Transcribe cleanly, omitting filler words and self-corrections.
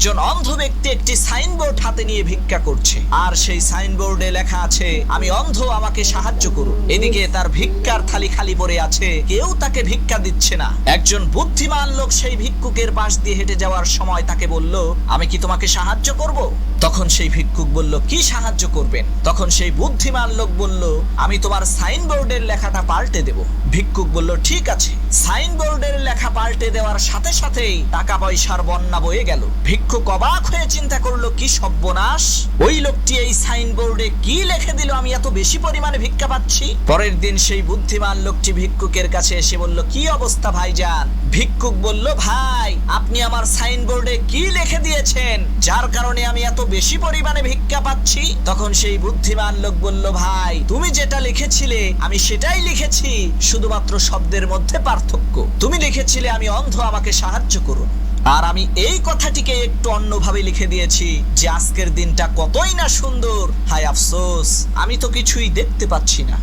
একজন অন্ধ ব্যক্তি একটি সাইনবোর্ড হাতে নিয়ে ভিক্ষা করছে, আর সেই সাইনবোর্ডে লেখা আছে, আমি অন্ধ, আমাকে সাহায্য করুন। এদিকে তার ভিক্ষার থালি খালি পড়ে আছে, কেউ তাকে ভিক্ষা দিচ্ছে না। একজন বুদ্ধিমান লোক সেই ভিক্ষুকের পাশ দিয়ে হেঁটে যাওয়ার সময় তাকে বলল, আমি কি তোমাকে সাহায্য করব? তখন সেই ভিক্ষুক বলল, কি সাহায্য করবেন? তখন সেই বুদ্ধিমান লোক বলল, আমি তোমার সাইনবোর্ডের লেখাটা পাল্টে দেব। ভিক্ষুক বলল, ঠিক আছে। সাইনবোর্ডের লেখা পাল্টে দেওয়ার সাথে সাথেই টাকা পয়সার বন্যা বয়ে গেল। ভিক্ষুক অবাক হয়ে চিন্তা করলো, কি সর্বনাশ, ওই লোকটি এই সাইনবোর্ডে কি লিখে দিল, আমি এত বেশি পরিমাণে ভিক্ষা পাচ্ছি। পরের দিন সেই বুদ্ধিমান লোকটি ভিক্ষুকের কাছে এসে বলল, কি অবস্থা ভাইজান? ভিক্ষুক বলল, ভাই, আপনি আমার সাইনবোর্ডে কি লিখে দিয়েছেন যার কারণে আমি এত বেশি পরিমাণে ভিক্ষা পাচ্ছি? তখন সেই বুদ্ধিমান লোক বলল, ভাই, তুমি যেটা লিখেছিলে আমি সেটাই লিখেছি, শুধুমাত্র শব্দের মধ্যে পার্থক্য। তুমি লিখেছিলে, আমি অন্ধ, আমাকে সাহায্য করুন, আর আমি এই কথাটিকে একটু অন্যভাবে লিখে দিয়েছি যে আজকের দিনটা কতই না সুন্দর। হায় আফসোস, আমি তো কিছুই দেখতে পাচ্ছি না।